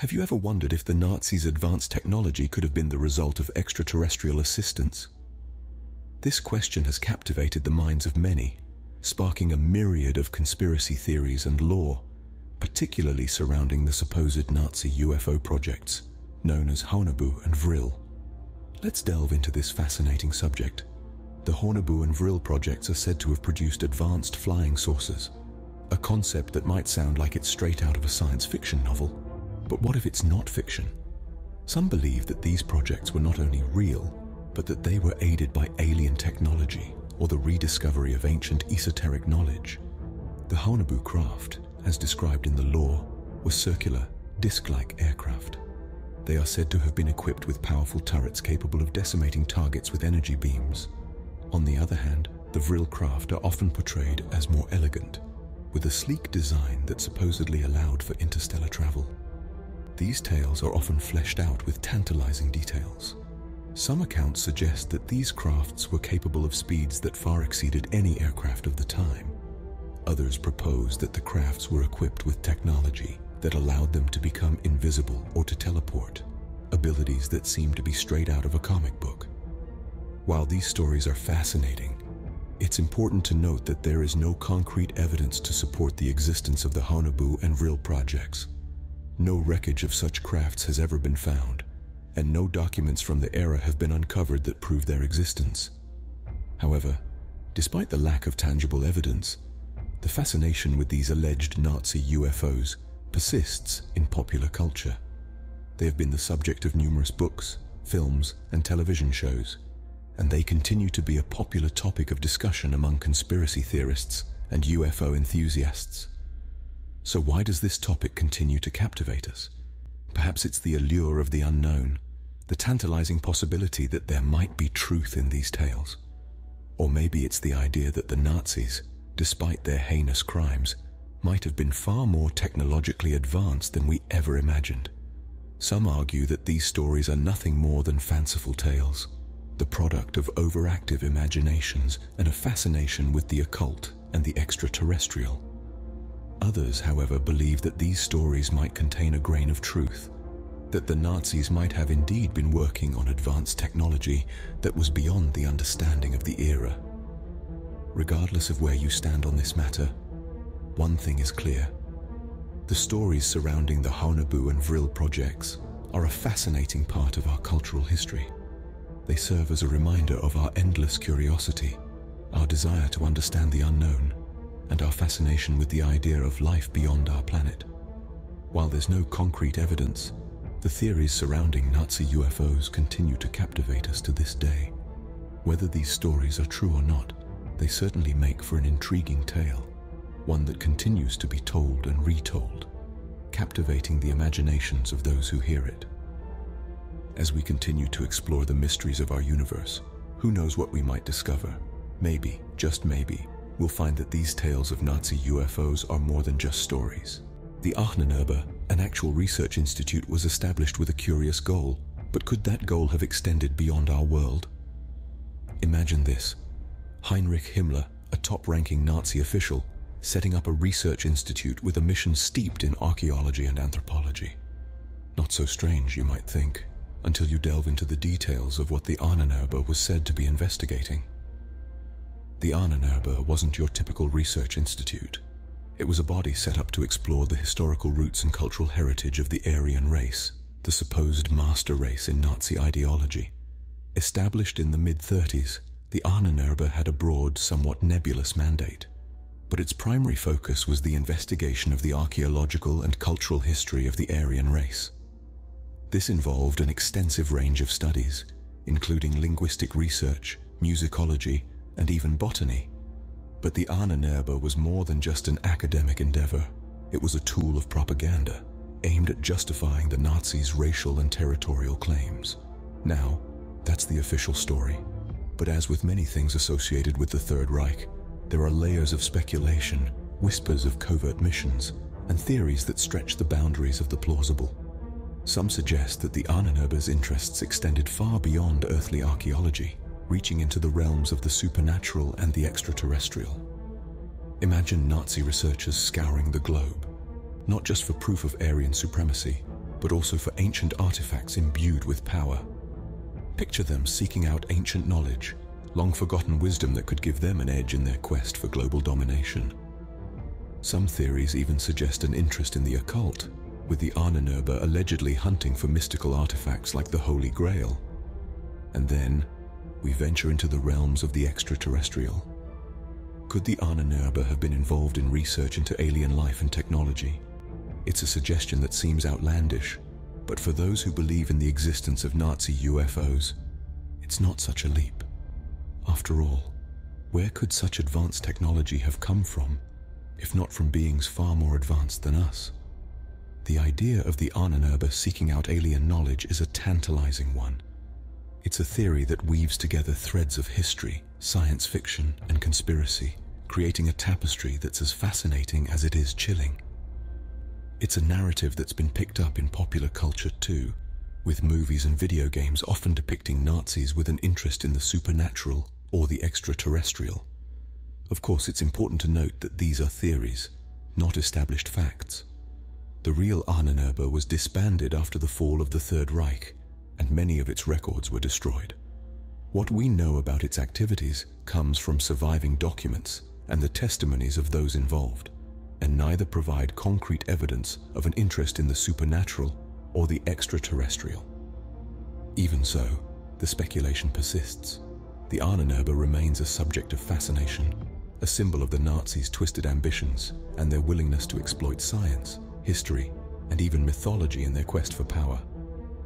Have you ever wondered if the Nazis' advanced technology could have been the result of extraterrestrial assistance? This question has captivated the minds of many, sparking a myriad of conspiracy theories and lore, particularly surrounding the supposed Nazi UFO projects, known as Honebu and Vril. Let's delve into this fascinating subject. The Honebu and Vril projects are said to have produced advanced flying saucers, a concept that might sound like it's straight out of a science fiction novel. But what if it's not fiction? Some believe that these projects were not only real, but that they were aided by alien technology or the rediscovery of ancient esoteric knowledge. The Honebu craft, as described in the lore, were circular, disc-like aircraft. They are said to have been equipped with powerful turrets capable of decimating targets with energy beams. On the other hand, the Vril craft are often portrayed as more elegant, with a sleek design that supposedly allowed for interstellar travel. These tales are often fleshed out with tantalizing details. Some accounts suggest that these crafts were capable of speeds that far exceeded any aircraft of the time. Others propose that the crafts were equipped with technology that allowed them to become invisible or to teleport, abilities that seem to be straight out of a comic book. While these stories are fascinating, it's important to note that there is no concrete evidence to support the existence of the Honebu and Vril projects. No wreckage of such crafts has ever been found, and no documents from the era have been uncovered that prove their existence. However, despite the lack of tangible evidence, the fascination with these alleged Nazi UFOs persists in popular culture. They have been the subject of numerous books, films, and television shows, and they continue to be a popular topic of discussion among conspiracy theorists and UFO enthusiasts. So why does this topic continue to captivate us? Perhaps it's the allure of the unknown, the tantalizing possibility that there might be truth in these tales. Or maybe it's the idea that the Nazis, despite their heinous crimes, might have been far more technologically advanced than we ever imagined. Some argue that these stories are nothing more than fanciful tales, the product of overactive imaginations and a fascination with the occult and the extraterrestrial. Others, however, believe that these stories might contain a grain of truth, that the Nazis might have indeed been working on advanced technology that was beyond the understanding of the era. Regardless of where you stand on this matter, one thing is clear. The stories surrounding the Honebu and Vril projects are a fascinating part of our cultural history. They serve as a reminder of our endless curiosity, our desire to understand the unknown, and our fascination with the idea of life beyond our planet. While there's no concrete evidence, the theories surrounding Nazi UFOs continue to captivate us to this day. Whether these stories are true or not, they certainly make for an intriguing tale, one that continues to be told and retold, captivating the imaginations of those who hear it. As we continue to explore the mysteries of our universe, who knows what we might discover? Maybe, just maybe, we'll find that these tales of Nazi UFOs are more than just stories. The Ahnenerbe, an actual research institute, was established with a curious goal, but could that goal have extended beyond our world? Imagine this: Heinrich Himmler, a top-ranking Nazi official, setting up a research institute with a mission steeped in archaeology and anthropology. Not so strange, you might think, until you delve into the details of what the Ahnenerbe was said to be investigating. The Ahnenerbe wasn't your typical research institute. It was a body set up to explore the historical roots and cultural heritage of the Aryan race, the supposed master race in Nazi ideology. Established in the mid-30s, the Ahnenerbe had a broad, somewhat nebulous mandate, but its primary focus was the investigation of the archaeological and cultural history of the Aryan race. This involved an extensive range of studies, including linguistic research, musicology, and even botany. But the Ahnenerbe was more than just an academic endeavor. It was a tool of propaganda, aimed at justifying the Nazis' racial and territorial claims. Now, that's the official story. But as with many things associated with the Third Reich, there are layers of speculation, whispers of covert missions, and theories that stretch the boundaries of the plausible. Some suggest that the Ahnenerbe's interests extended far beyond earthly archaeology, reaching into the realms of the supernatural and the extraterrestrial. Imagine Nazi researchers scouring the globe, not just for proof of Aryan supremacy, but also for ancient artifacts imbued with power. Picture them seeking out ancient knowledge, long-forgotten wisdom that could give them an edge in their quest for global domination. Some theories even suggest an interest in the occult, with the Ahnenerbe allegedly hunting for mystical artifacts like the Holy Grail. And then, we venture into the realms of the extraterrestrial. Could the Ahnenerbe have been involved in research into alien life and technology? It's a suggestion that seems outlandish, but for those who believe in the existence of Nazi UFOs, it's not such a leap. After all, where could such advanced technology have come from, if not from beings far more advanced than us? The idea of the Ahnenerbe seeking out alien knowledge is a tantalizing one. It's a theory that weaves together threads of history, science fiction, and conspiracy, creating a tapestry that's as fascinating as it is chilling. It's a narrative that's been picked up in popular culture too, with movies and video games often depicting Nazis with an interest in the supernatural or the extraterrestrial. Of course, it's important to note that these are theories, not established facts. The real Ahnenerbe was disbanded after the fall of the Third Reich, and many of its records were destroyed. What we know about its activities comes from surviving documents and the testimonies of those involved, and neither provide concrete evidence of an interest in the supernatural or the extraterrestrial. Even so, the speculation persists. The Ahnenerbe remains a subject of fascination, a symbol of the Nazis' twisted ambitions and their willingness to exploit science, history, and even mythology in their quest for power.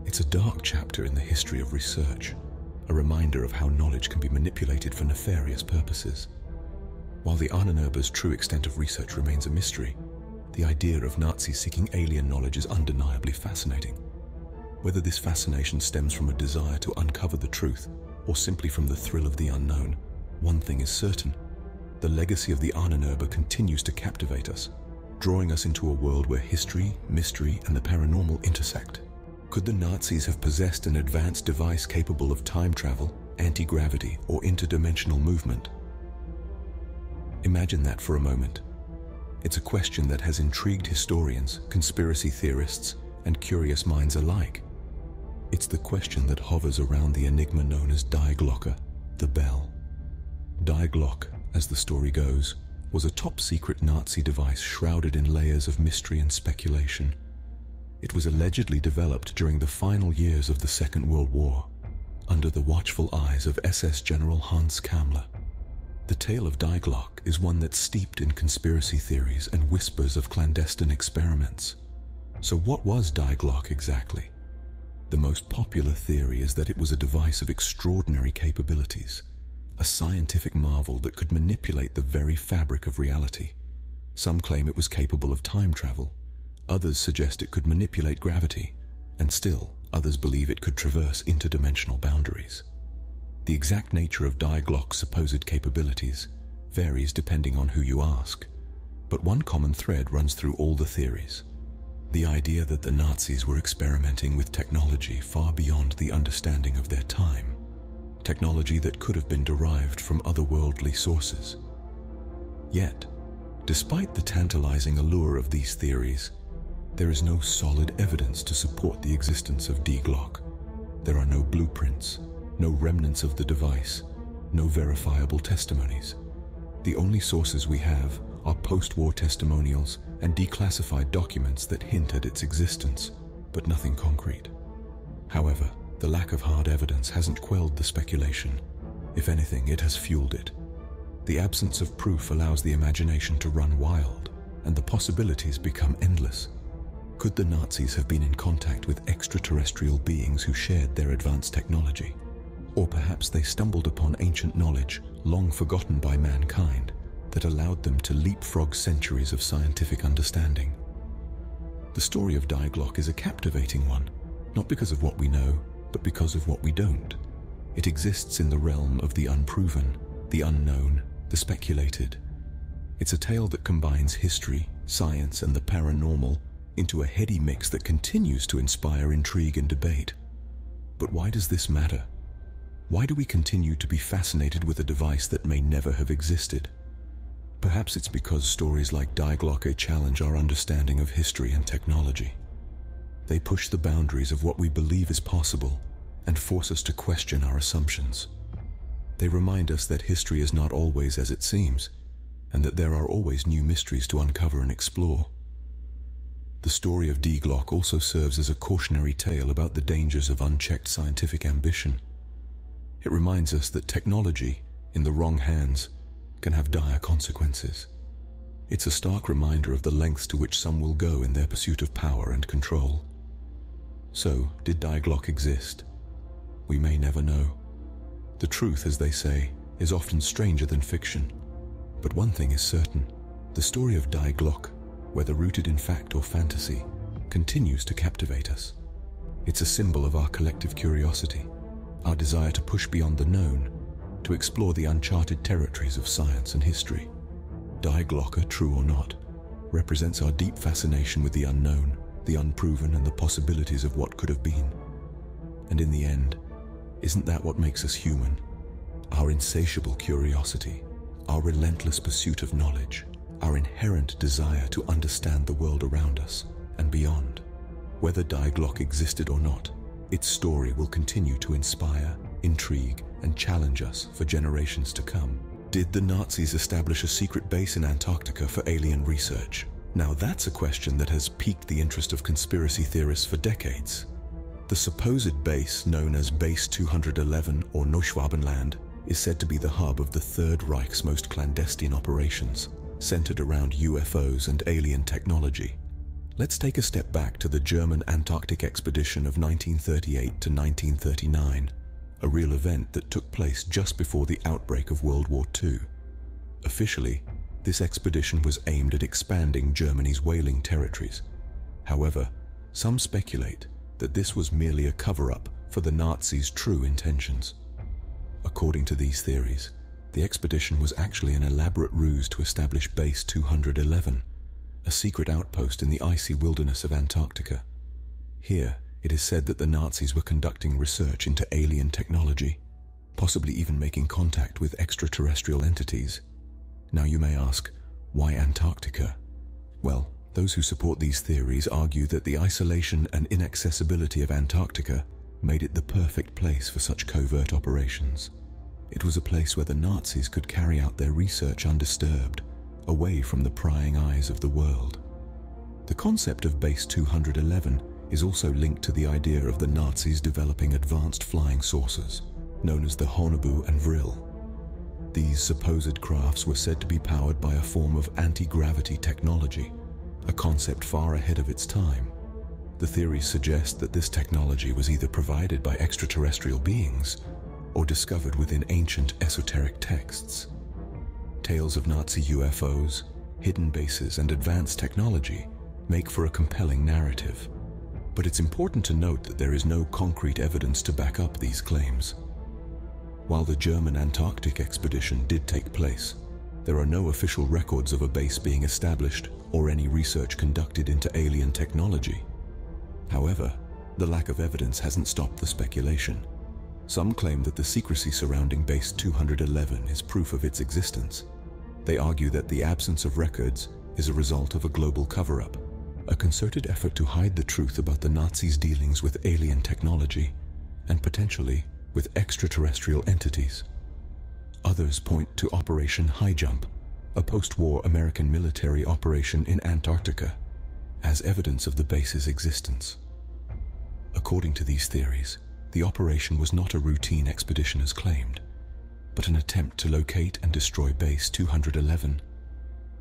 It's a dark chapter in the history of research, a reminder of how knowledge can be manipulated for nefarious purposes. While the Ahnenerbe's true extent of research remains a mystery, the idea of Nazis seeking alien knowledge is undeniably fascinating. Whether this fascination stems from a desire to uncover the truth or simply from the thrill of the unknown, one thing is certain: the legacy of the Ahnenerbe continues to captivate us, drawing us into a world where history, mystery, and the paranormal intersect. Could the Nazis have possessed an advanced device capable of time travel, anti-gravity, or interdimensional movement? Imagine that for a moment. It's a question that has intrigued historians, conspiracy theorists, and curious minds alike. It's the question that hovers around the enigma known as Die Glocke, the bell. Die Glocke, as the story goes, was a top-secret Nazi device shrouded in layers of mystery and speculation. It was allegedly developed during the final years of the Second World War, under the watchful eyes of SS General Hans Kammler. The tale of Die Glocke is one that's steeped in conspiracy theories and whispers of clandestine experiments. So what was Die Glocke exactly? The most popular theory is that it was a device of extraordinary capabilities, a scientific marvel that could manipulate the very fabric of reality. Some claim it was capable of time travel, others suggest it could manipulate gravity, and still others believe it could traverse interdimensional boundaries. The exact nature of Die Glocke's supposed capabilities varies depending on who you ask, but one common thread runs through all the theories: the idea that the Nazis were experimenting with technology far beyond the understanding of their time, technology that could have been derived from otherworldly sources. Yet, despite the tantalizing allure of these theories, there is no solid evidence to support the existence of Die Glocke. There are no blueprints, no remnants of the device, no verifiable testimonies. The only sources we have are post-war testimonials and declassified documents that hint at its existence, but nothing concrete. However, the lack of hard evidence hasn't quelled the speculation. If anything, it has fueled it. The absence of proof allows the imagination to run wild, and the possibilities become endless. Could the Nazis have been in contact with extraterrestrial beings who shared their advanced technology? Or perhaps they stumbled upon ancient knowledge, long forgotten by mankind, that allowed them to leapfrog centuries of scientific understanding. The story of Die Glocke is a captivating one, not because of what we know, but because of what we don't. It exists in the realm of the unproven, the unknown, the speculated. It's a tale that combines history, science, and the paranormal into a heady mix that continues to inspire intrigue and debate. But why does this matter? Why do we continue to be fascinated with a device that may never have existed? Perhaps it's because stories like Die Glocke challenge our understanding of history and technology. They push the boundaries of what we believe is possible and force us to question our assumptions. They remind us that history is not always as it seems, and that there are always new mysteries to uncover and explore. The story of Die Glocke also serves as a cautionary tale about the dangers of unchecked scientific ambition. It reminds us that technology, in the wrong hands, can have dire consequences. It's a stark reminder of the lengths to which some will go in their pursuit of power and control. So, did Die Glocke exist? We may never know. The truth, as they say, is often stranger than fiction. But one thing is certain: the story of Die Glocke, whether rooted in fact or fantasy, continues to captivate us. It's a symbol of our collective curiosity, our desire to push beyond the known, to explore the uncharted territories of science and history. Die Glocke, true or not, represents our deep fascination with the unknown, the unproven, and the possibilities of what could have been. And in the end, isn't that what makes us human? Our insatiable curiosity, our relentless pursuit of knowledge, our inherent desire to understand the world around us and beyond. Whether Die Glocke existed or not, its story will continue to inspire, intrigue, and challenge us for generations to come. Did the Nazis establish a secret base in Antarctica for alien research? Now that's a question that has piqued the interest of conspiracy theorists for decades. The supposed base, known as Base 211 or Neuschwabenland, is said to be the hub of the Third Reich's most clandestine operations, centered around UFOs and alien technology. Let's take a step back to the German Antarctic expedition of 1938 to 1939, a real event that took place just before the outbreak of World War II. Officially, this expedition was aimed at expanding Germany's whaling territories. However, some speculate that this was merely a cover-up for the Nazis' true intentions. According to these theories, the expedition was actually an elaborate ruse to establish Base 211, a secret outpost in the icy wilderness of Antarctica. Here, it is said that the Nazis were conducting research into alien technology, possibly even making contact with extraterrestrial entities. Now you may ask, why Antarctica? Well, those who support these theories argue that the isolation and inaccessibility of Antarctica made it the perfect place for such covert operations. It was a place where the Nazis could carry out their research undisturbed, away from the prying eyes of the world. The concept of Base 211 is also linked to the idea of the Nazis developing advanced flying saucers, known as the Hornebu and Vril. These supposed crafts were said to be powered by a form of anti-gravity technology, a concept far ahead of its time. The theories suggest that this technology was either provided by extraterrestrial beings or discovered within ancient esoteric texts. Tales of Nazi UFOs, hidden bases, and advanced technology make for a compelling narrative. But it's important to note that there is no concrete evidence to back up these claims. While the German Antarctic expedition did take place, there are no official records of a base being established or any research conducted into alien technology. However, the lack of evidence hasn't stopped the speculation. Some claim that the secrecy surrounding Base 211 is proof of its existence. They argue that the absence of records is a result of a global cover-up, a concerted effort to hide the truth about the Nazis' dealings with alien technology and potentially with extraterrestrial entities. Others point to Operation High Jump, a post-war American military operation in Antarctica, as evidence of the base's existence. According to these theories, the operation was not a routine expedition as claimed, but an attempt to locate and destroy Base 211.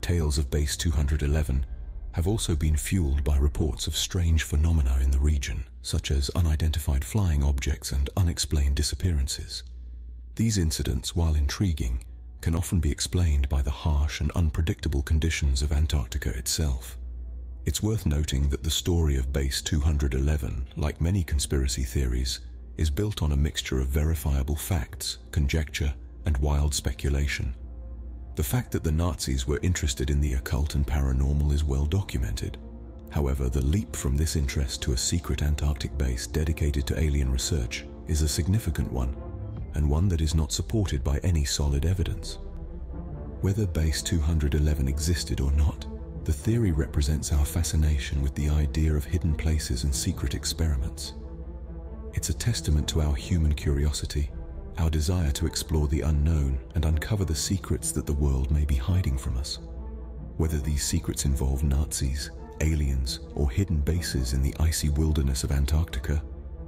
Tales of Base 211 have also been fueled by reports of strange phenomena in the region, such as unidentified flying objects and unexplained disappearances. These incidents, while intriguing, can often be explained by the harsh and unpredictable conditions of Antarctica itself. It's worth noting that the story of Base 211, like many conspiracy theories, is built on a mixture of verifiable facts, conjecture, and wild speculation. The fact that the Nazis were interested in the occult and paranormal is well documented. However, the leap from this interest to a secret Antarctic base dedicated to alien research is a significant one, and one that is not supported by any solid evidence. Whether Base 211 existed or not, The theory represents our fascination with the idea of hidden places and secret experiments. It's a testament to our human curiosity, our desire to explore the unknown and uncover the secrets that the world may be hiding from us. Whether these secrets involve Nazis, aliens, or hidden bases in the icy wilderness of Antarctica,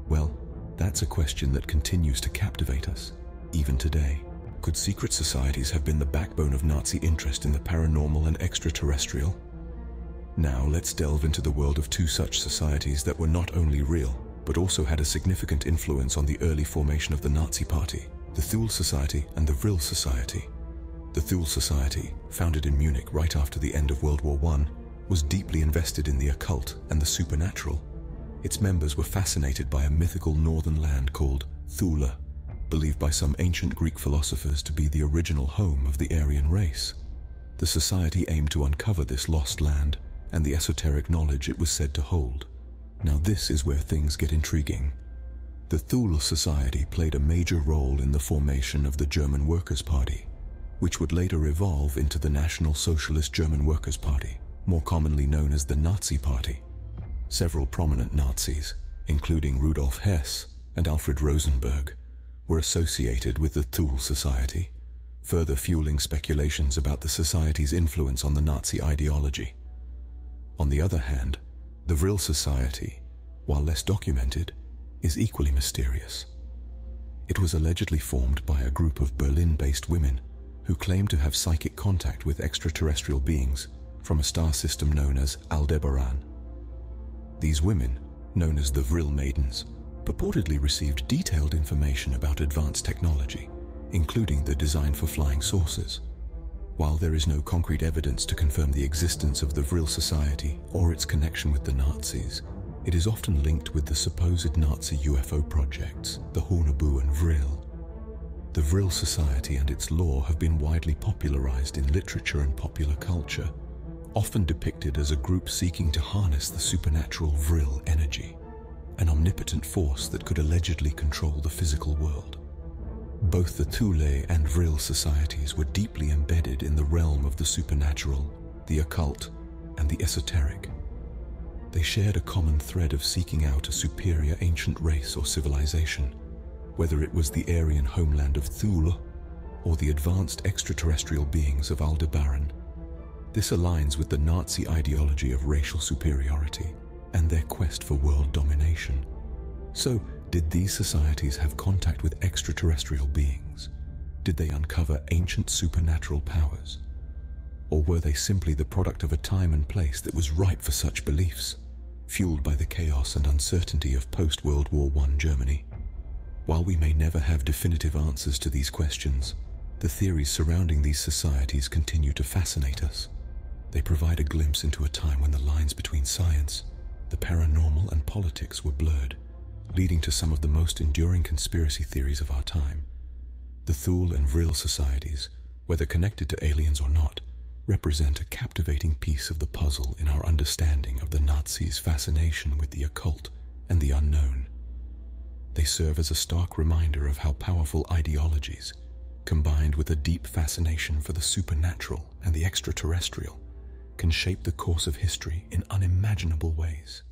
well, that's a question that continues to captivate us, even today. Could secret societies have been the backbone of Nazi interest in the paranormal and extraterrestrial? Now let's delve into the world of two such societies that were not only real, but also had a significant influence on the early formation of the Nazi Party, the Thule Society and the Vril Society. The Thule Society, founded in Munich right after the end of World War I, was deeply invested in the occult and the supernatural. Its members were fascinated by a mythical northern land called Thule, believed by some ancient Greek philosophers to be the original home of the Aryan race. The society aimed to uncover this lost land and the esoteric knowledge it was said to hold. Now this is where things get intriguing. The Thule Society played a major role in the formation of the German Workers' Party, which would later evolve into the National Socialist German Workers' Party, more commonly known as the Nazi Party. Several prominent Nazis, including Rudolf Hess and Alfred Rosenberg, were associated with the Thule Society, further fueling speculations about the society's influence on the Nazi ideology. On the other hand, the Vril Society, while less documented, is equally mysterious. It was allegedly formed by a group of Berlin-based women who claimed to have psychic contact with extraterrestrial beings from a star system known as Aldebaran. These women, known as the Vril Maidens, purportedly received detailed information about advanced technology, including the design for flying saucers. While there is no concrete evidence to confirm the existence of the Vril Society or its connection with the Nazis, it is often linked with the supposed Nazi UFO projects, the Hornebu and Vril. The Vril Society and its lore have been widely popularized in literature and popular culture, often depicted as a group seeking to harness the supernatural Vril energy, an omnipotent force that could allegedly control the physical world. Both the Thule and Vril societies were deeply embedded in the realm of the supernatural, the occult, and the esoteric. They shared a common thread of seeking out a superior ancient race or civilization, whether it was the Aryan homeland of Thule or the advanced extraterrestrial beings of Aldebaran. This aligns with the Nazi ideology of racial superiority and their quest for world domination. So, did these societies have contact with extraterrestrial beings? Did they uncover ancient supernatural powers? Or were they simply the product of a time and place that was ripe for such beliefs, fueled by the chaos and uncertainty of post-World War I Germany? While we may never have definitive answers to these questions, the theories surrounding these societies continue to fascinate us. They provide a glimpse into a time when the lines between science, the paranormal, and politics were blurred, leading to some of the most enduring conspiracy theories of our time. The Thule and Vril societies, whether connected to aliens or not, represent a captivating piece of the puzzle in our understanding of the Nazis' fascination with the occult and the unknown. They serve as a stark reminder of how powerful ideologies, combined with a deep fascination for the supernatural and the extraterrestrial, can shape the course of history in unimaginable ways.